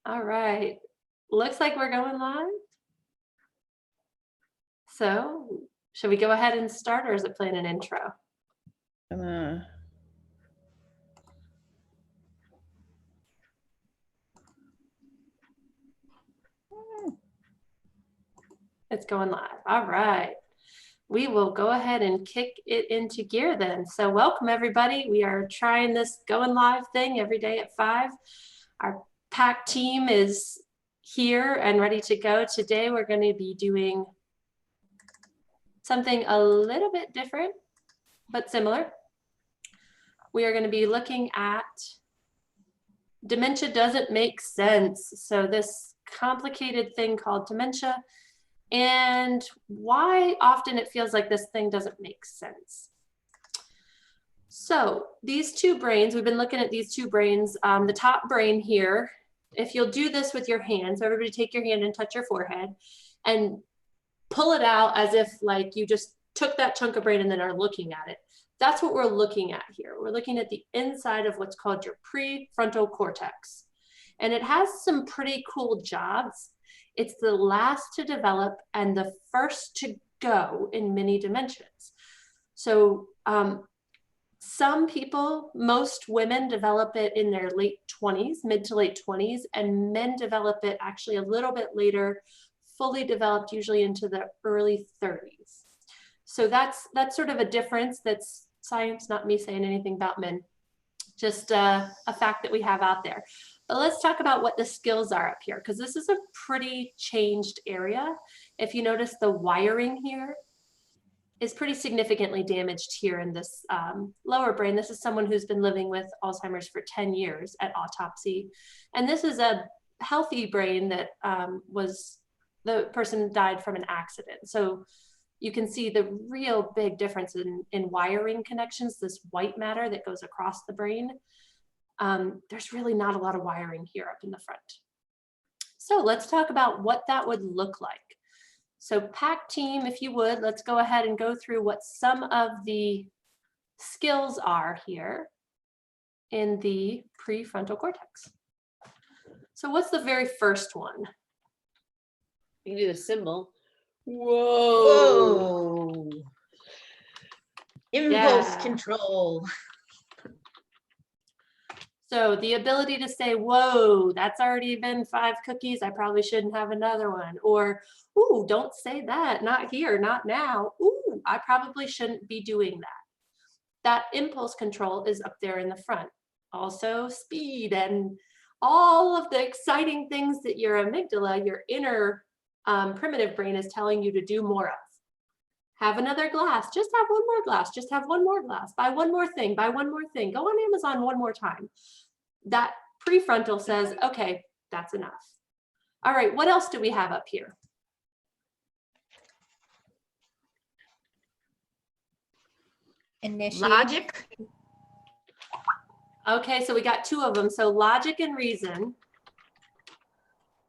All right. Looks like we're going live. So should we go ahead and start, or is it playing an intro? It's going live. All right. We will go ahead and kick it into gear then. So welcome everybody. We are trying this going live thing every day at 5. Our PAC team is here and ready to go. Today we're going to be doing something a little bit different, but similar. We are going to be looking at dementia doesn't make sense. So this complicated thing called dementia, and why often it feels like this thing doesn't make sense. So these two brains, we've been looking at these two brains. The top brain here, if you'll do this with your hand, so everybody take your hand and touch your forehead and pull it out as if like you just took that chunk of brain and then are looking at it. That's what we're looking at here. We're looking at the inside of what's called your prefrontal cortex. And it has some pretty cool jobs. It's the last to develop and the first to go in many dimensions. So some people, most women develop it in their late 20s, mid to late 20s, and men develop it actually a little bit later, fully developed usually into the early 30s. So that's sort of a difference. That's science, not me saying anything about men, just a fact that we have out there. But let's talk about what the skills are up here, because this is a pretty changed area. If you notice, the wiring here is pretty significantly damaged here in this lower brain. This is someone who's been living with Alzheimer's for 10 years at autopsy. And this is a healthy brain that the person died from an accident. So you can see the real big difference in wiring connections, this white matter that goes across the brain. There's really not a lot of wiring here up in the front. So let's talk about what that would look like. So PAC team, if you would, let's go ahead and go through what some of the skills are here in the prefrontal cortex. So what's the very first one? You can do the symbol. Whoa. Impulse control. So the ability to say, whoa, that's already been 5 cookies. I probably shouldn't have another one. Or, ooh, don't say that. Not here, not now. Ooh, I probably shouldn't be doing that. That impulse control is up there in the front. Also speed and all of the exciting things that your amygdala, your inner primitive brain is telling you to do more of. Have another glass, just have one more glass, just have one more glass, buy one more thing, buy one more thing, go on Amazon one more time. That prefrontal says, okay, that's enough. All right, what else do we have up here? Initiate. Logic. Okay, so we got 2 of them. So logic and reason.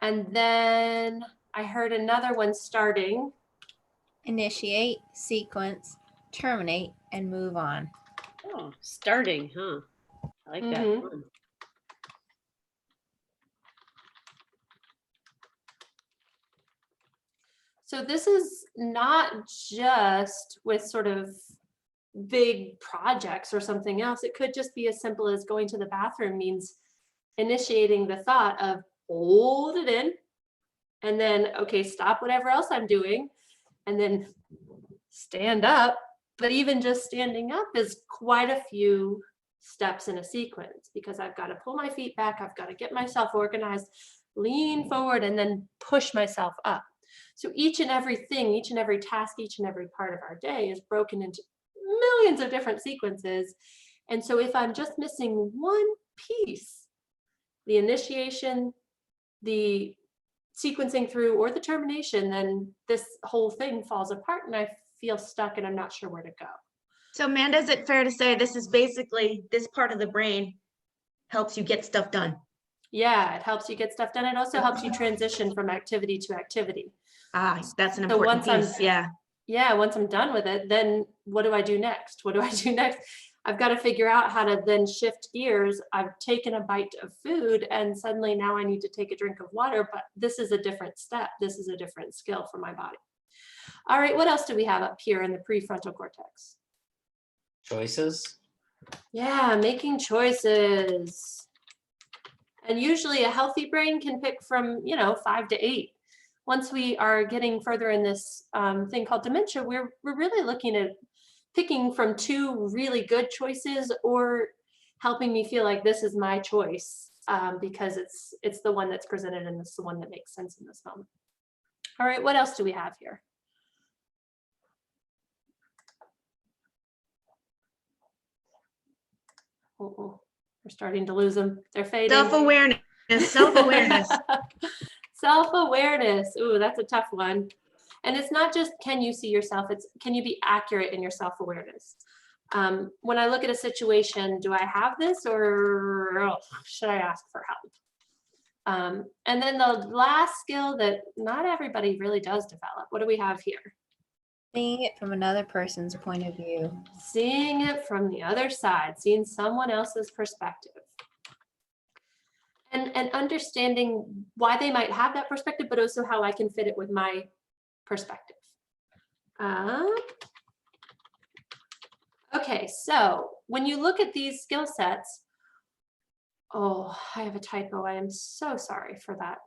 And then I heard another one starting. Initiate, sequence, terminate, and move on. Oh, starting, huh? I like that one. So this is not just with sort of big projects or something else. It could just be as simple as going to the bathroom means initiating the thought of hold it in and then, okay, stop whatever else I'm doing and then stand up. But even just standing up is quite a few steps in a sequence because I've got to pull my feet back. I've got to get myself organized, lean forward, and then push myself up. So each and everything, each and every task, each and every part of our day is broken into millions of different sequences. And so if I'm just missing one piece, the initiation, the sequencing through, or the termination, then this whole thing falls apart and I feel stuck and I'm not sure where to go. So Amanda, is it fair to say this is basically, this part of the brain helps you get stuff done? Yeah, it helps you get stuff done. It also helps you transition from activity to activity. Ah, that's an important piece. Yeah. Yeah, once I'm done with it, then what do I do next? What do I do next? I've got to figure out how to then shift gears. I've taken a bite of food and suddenly now I need to take a drink of water, but this is a different step. This is a different skill for my body. All right, what else do we have up here in the prefrontal cortex? Choices. Yeah, making choices. And usually a healthy brain can pick from, 5 to 8. Once we are getting further in this thing called dementia, we're really looking at picking from 2 really good choices or helping me feel like this is my choice because it's the one that's presented and it's the one that makes sense in this moment. All right, what else do we have here? Uh-oh. We're starting to lose them. They're fading. Self-awareness, self-awareness. Self-awareness. Ooh, that's a tough one. And it's not just can you see yourself, it's can you be accurate in your self-awareness? When I look at a situation, do I have this or should I ask for help? And then the last skill that not everybody really does develop. What do we have here? Seeing it from another person's point of view. Seeing it from the other side, seeing someone else's perspective. And understanding why they might have that perspective, but also how I can fit it with my perspective. Okay, so when you look at these skill sets, oh, I have a typo. I am so sorry for that.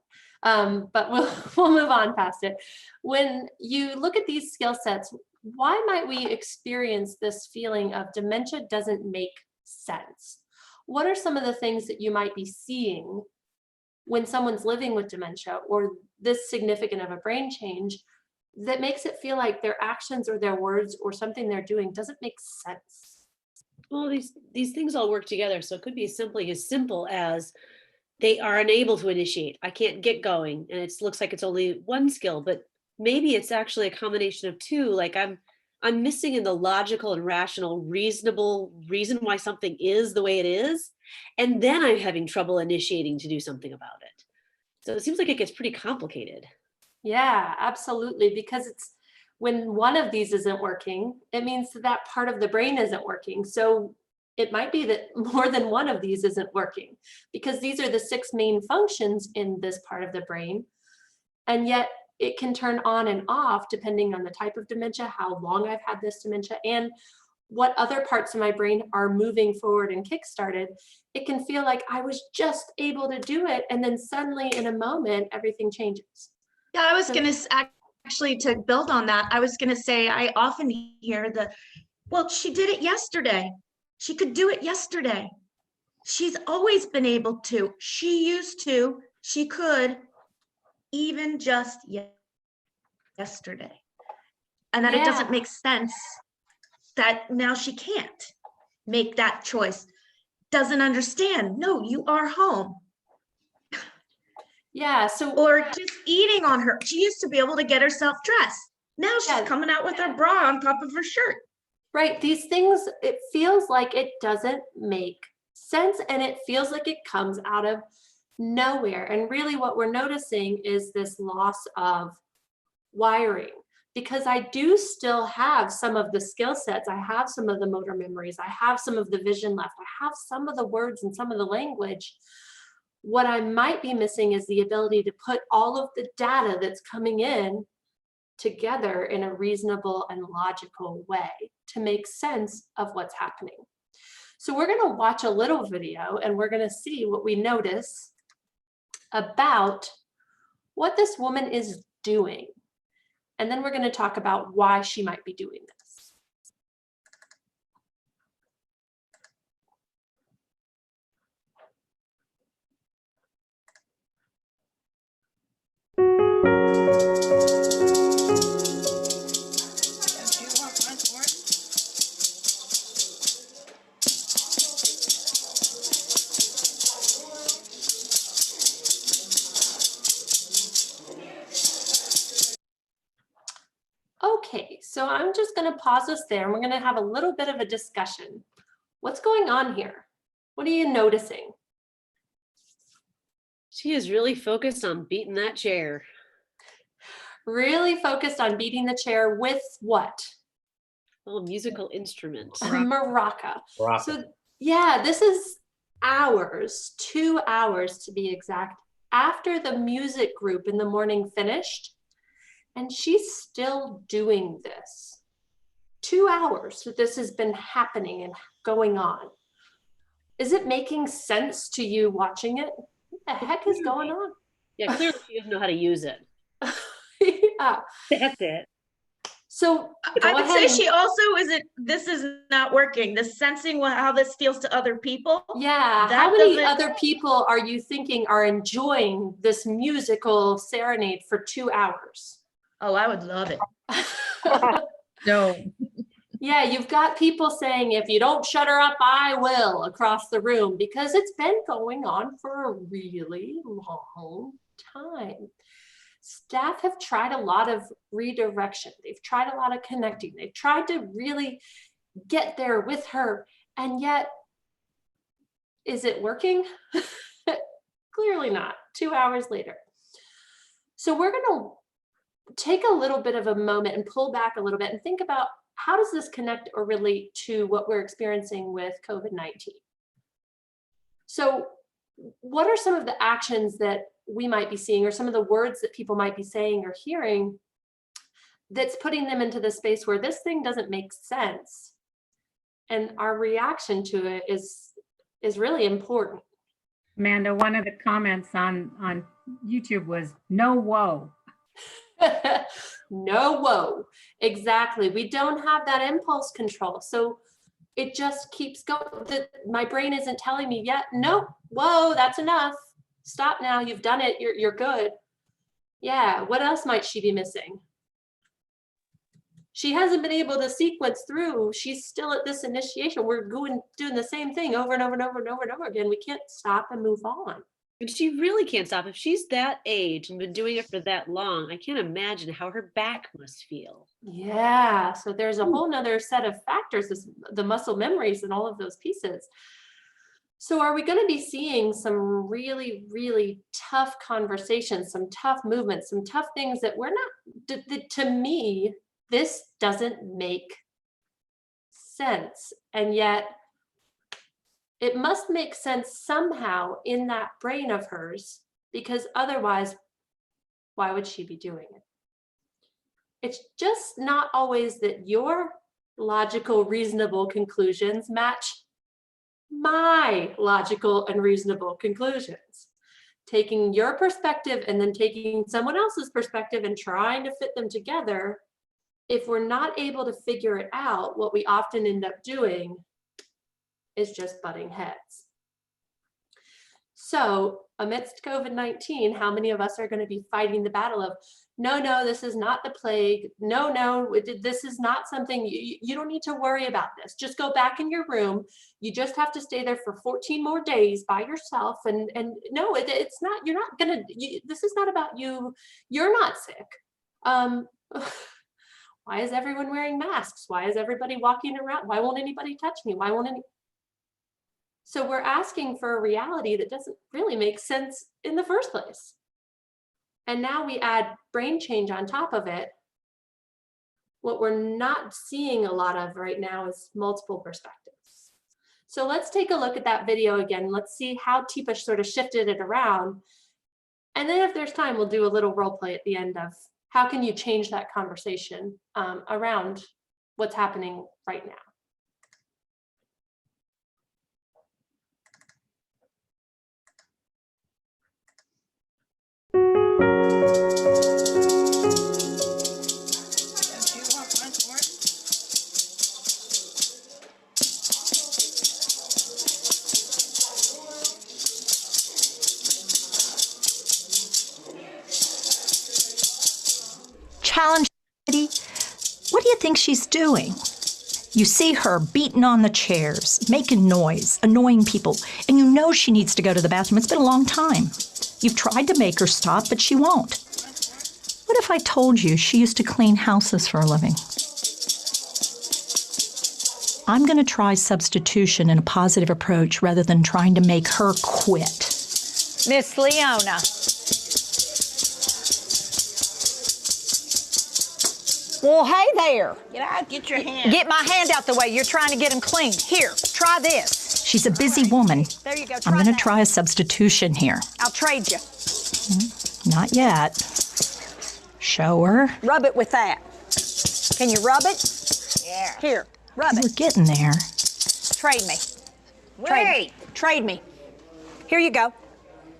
But we'll move on past it. When you look at these skill sets, why might we experience this feeling of dementia doesn't make sense? What are some of the things that you might be seeing when someone's living with dementia or this significant of a brain change that makes it feel like their actions or their words or something they're doing doesn't make sense? Well, these things all work together. So it could be simply as simple as they are unable to initiate. I can't get going. And it looks like it's only one skill, but maybe it's actually a combination of 2. Like I'm missing in the logical and rational, reasonable reason why something is the way it is. And then I'm having trouble initiating to do something about it. So it seems like it gets pretty complicated. Yeah, absolutely. Because it's when one of these isn't working, it means that part of the brain isn't working. So it might be that more than one of these isn't working because these are the 6 main functions in this part of the brain. And yet it can turn on and off depending on the type of dementia, how long I've had this dementia, and what other parts of my brain are moving forward and kickstarted. It can feel like I was just able to do it. And then suddenly in a moment, everything changes. Yeah, I was going to actually, to build on that, I was going to say, I often hear well, she did it yesterday. She could do it yesterday. She's always been able to. She used to, she could, even just yesterday. And that it doesn't make sense that now she can't make that choice. Doesn't understand. No, you are home. Yeah, so or just eating on her. She used to be able to get herself dressed. Now she's coming out with her bra on top of her shirt. Right, these things, it feels like it doesn't make sense and it feels like it comes out of nowhere. And really what we're noticing is this loss of wiring, because I do still have some of the skill sets. I have some of the motor memories. I have some of the vision left. I have some of the words and some of the language. What I might be missing is the ability to put all of the data that's coming in together in a reasonable and logical way to make sense of what's happening. So we're going to watch a little video and we're going to see what we notice about what this woman is doing. And then we're going to talk about why she might be doing this. Okay, so I'm just going to pause us there and we're going to have a little bit of a discussion. What's going on here? What are you noticing? She is really focused on beating that chair. Really focused on beating the chair with what? Oh, musical instrument. Maraca. Rock. So yeah, this is hours, 2 hours to be exact, after the music group in the morning finished. And she's still doing this. 2 hours that this has been happening and going on. Is it making sense to you watching it? What the heck is going on? Yeah, clearly she doesn't know how to use it. Yeah. That's it. So I go would ahead say and- she also this is not working. The sensing how this feels to other people. Yeah, That how many doesn't- other people are you thinking are enjoying this musical serenade for 2 hours? Oh, I would love it. No. Yeah, you've got people saying, if you don't shut her up, I will, across the room, because it's been going on for a really long time. Staff have tried a lot of redirection. They've tried a lot of connecting. They've tried to really get there with her. And yet, is it working? Clearly not. 2 hours later. So we're going to take a little bit of a moment and pull back a little bit and think about, how does this connect or relate to what we're experiencing with COVID-19? So what are some of the actions that we might be seeing, or some of the words that people might be saying or hearing that's putting them into the space where this thing doesn't make sense? And our reaction to it is really important. Amanda, one of the comments on YouTube was, no whoa. No, whoa, exactly. We don't have that impulse control. So it just keeps going. My brain isn't telling me yet. No, whoa, that's enough. Stop now. You've done it. You're good. Yeah. What else might she be missing? She hasn't been able to sequence through. She's still at this initiation. We're doing the same thing over and over and over and over and over again. We can't stop and move on. And she really can't stop. If she's that age and been doing it for that long, I can't imagine how her back must feel. Yeah, so there's a whole nother set of factors, the muscle memories and all of those pieces. So are we going to be seeing some really, really tough conversations, some tough movements, some tough things that we're not, to me, this doesn't make sense. And yet it must make sense somehow in that brain of hers, because otherwise, why would she be doing it? It's just not always that your logical, reasonable conclusions match my logical and reasonable conclusions. Taking your perspective and then taking someone else's perspective and trying to fit them together, if we're not able to figure it out, what we often end up doing is just butting heads. So amidst COVID-19, how many of us are going to be fighting the battle of, no, this is not the plague. No, this is not something, you don't need to worry about this. Just go back in your room. You just have to stay there for 14 more days by yourself. And no, it's not, you're not going to, this is not about you. You're not sick. Why is everyone wearing masks? Why is everybody walking around? Why won't anybody touch me? Why won't any? So we're asking for a reality that doesn't really make sense in the first place. And now we add brain change on top of it. What we're not seeing a lot of right now is multiple perspectives. So let's take a look at that video again. Let's see how Teepa sort of shifted it around. And then if there's time, we'll do a little role play at the end of how can you change that conversation around what's happening right now. Challenge. What do you think she's doing? You see her beating on the chairs, making noise, annoying people, and you know she needs to go to the bathroom. It's been a long time. You've tried to make her stop, but she won't. What if I told you she used to clean houses for a living? I'm going to try substitution and a positive approach rather than trying to make her quit. Miss Leona. Well, hey there. Get your hand. Get my hand out the way. You're trying to get them clean. Here, try this. She's a busy woman. There you go. I'm going to that. try a substitution here. I'll trade you. Not yet. Show her. Rub it with that. Can you rub it? Yeah. Here, rub We're it. getting there. Trade me. Wait. Trade me. Here you go.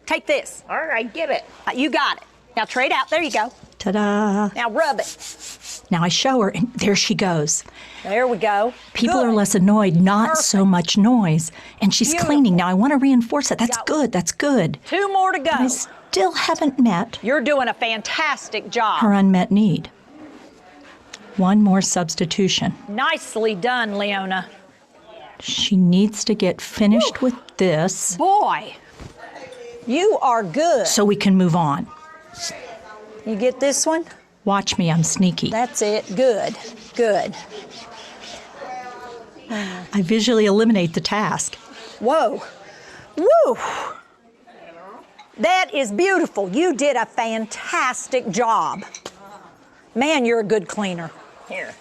Take this. All right, get it. You got it. Now trade out. There you go. Ta-da. Now rub it. Now I show her, and there she goes. There we go. People are Good. less annoyed, not so much noise. And she's Beautiful. cleaning. Now I want to reinforce it. That's Got good. That's good. 2 more to go. I still haven't met You're doing a fantastic job. her unmet need. One more substitution. Nicely done, Leona. She needs to get finished with this Boy, you are good. so we can move on. You get this one? Watch me, I'm sneaky. That's it. Good. Good. I visually eliminate the task. Whoa. Woo. That is beautiful. You did a fantastic job. Man, you're a good cleaner. Here.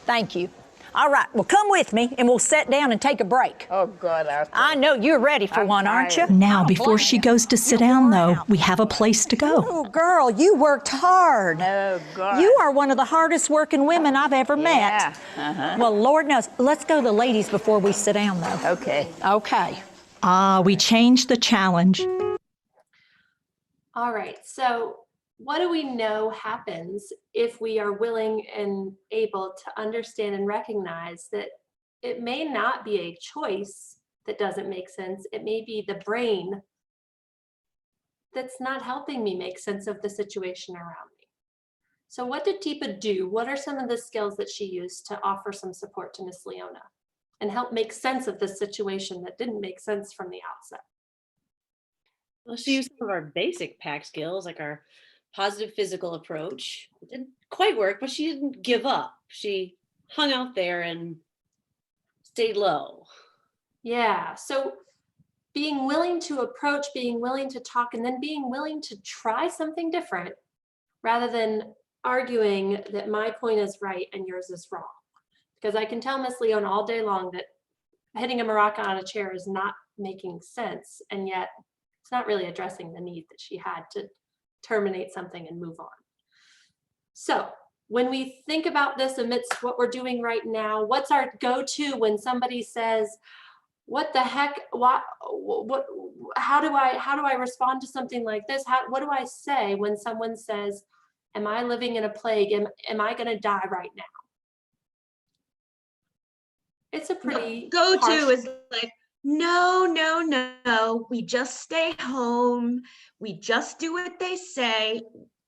Thank you. All right, well, come with me and we'll sit down and take a break. Oh, good. I know you're ready for one, aren't you? Now, before she goes to sit down, though, we have a place to go. Oh, girl, you worked hard. Oh, good. You are one of the hardest working women I've ever met. Well, Lord knows. Let's go to the ladies before we sit down, though. Okay. Okay. We changed the challenge. All right, so what do we know happens if we are willing and able to understand and recognize that it may not be a choice that doesn't make sense. It may be the brain that's not helping me make sense of the situation around me. So what did Deepa do? What are some of the skills that she used to offer some support to Miss Leona and help make sense of the situation that didn't make sense from the outset? Well, she used some of our basic PAC skills, like our positive physical approach. It didn't quite work, but she didn't give up. She hung out there and stayed low. Yeah, so being willing to approach, being willing to talk, and then being willing to try something different rather than arguing that my point is right and yours is wrong. Because I can tell Miss Leona all day long that hitting a maraca on a chair is not making sense, and yet it's not really addressing the need that she had to terminate something and move on. So when we think about this amidst what we're doing right now, what's our go-to when somebody says, what the heck, how do I respond to something like this? What do I say when someone says, am I living in a plague? Am I gonna die right now? It's a pretty Go-to harsh- is like, no, no, no, we just stay home. We just do what they say.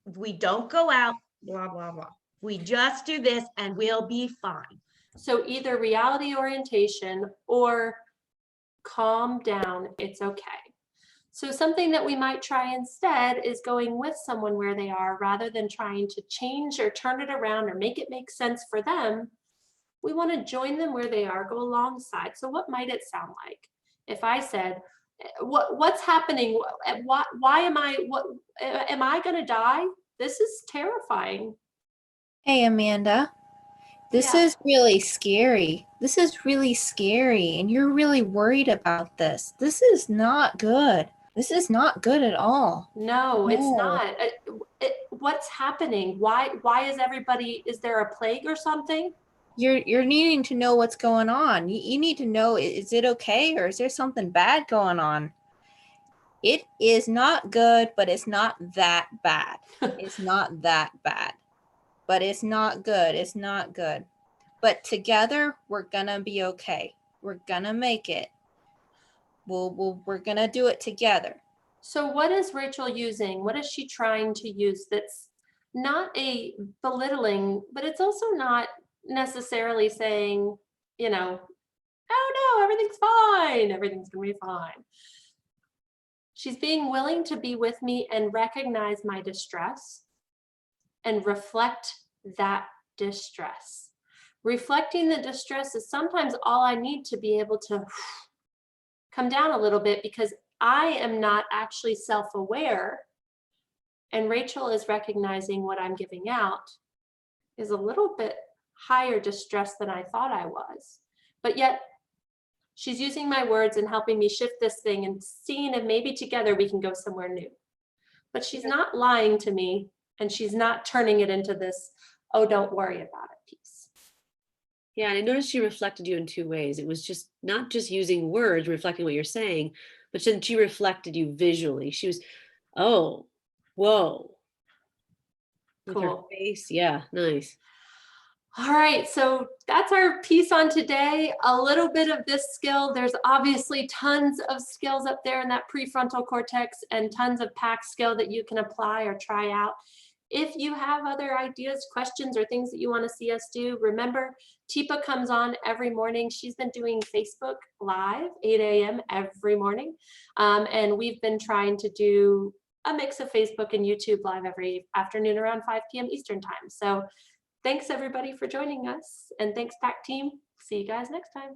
We don't go out, blah, blah, blah. We just do this and we'll be fine. So either reality orientation or calm down, it's okay. So something that we might try instead is going with someone where they are rather than trying to change or turn it around or make it make sense for them. We want to join them where they are, go alongside. So what might it sound like if I said, what's happening? Why am I going to die? This is terrifying. Hey, Amanda, this Yeah. is really scary. This is really scary, and you're really worried about this. This is not good. This is not good at all. No, it's No. not. What's happening? Why is everybody, is there a plague or something? You're needing to know what's going on. You need to know, is it okay, or is there something bad going on? It is not good, but it's not that bad. It's not that bad, but it's not good. It's not good. But together, we're gonna be okay. We're gonna make it. We're gonna do it together. So what is Rachel using? What is she trying to use that's not a belittling, but it's also not necessarily saying, you know, oh no, everything's fine. Everything's gonna be fine. She's being willing to be with me and recognize my distress and reflect that distress. Reflecting the distress is sometimes all I need to be able to come down a little bit because I am not actually self-aware and Rachel is recognizing what I'm giving out. is a little bit higher distress than I thought I was. But yet she's using my words and helping me shift this thing and seeing if maybe together we can go somewhere new. But she's not lying to me, and she's not turning it into this, oh, don't worry about it piece. Yeah, and I noticed she reflected you in two ways. It was just not just using words, reflecting what you're saying, but then she reflected you visually. She was, oh, whoa. With her Cool. face. Yeah, nice. All right, so that's our piece on today. A little bit of this skill. There's obviously tons of skills up there in that prefrontal cortex and tons of PAC skill that you can apply or try out. If you have other ideas, questions, or things that you want to see us do, remember, Teepa comes on every morning. She's been doing Facebook Live, 8 a.m. every morning. And we've been trying to do a mix of Facebook and YouTube Live every afternoon around 5 p.m. Eastern time. So thanks everybody for joining us. And thanks PAC team. See you guys next time.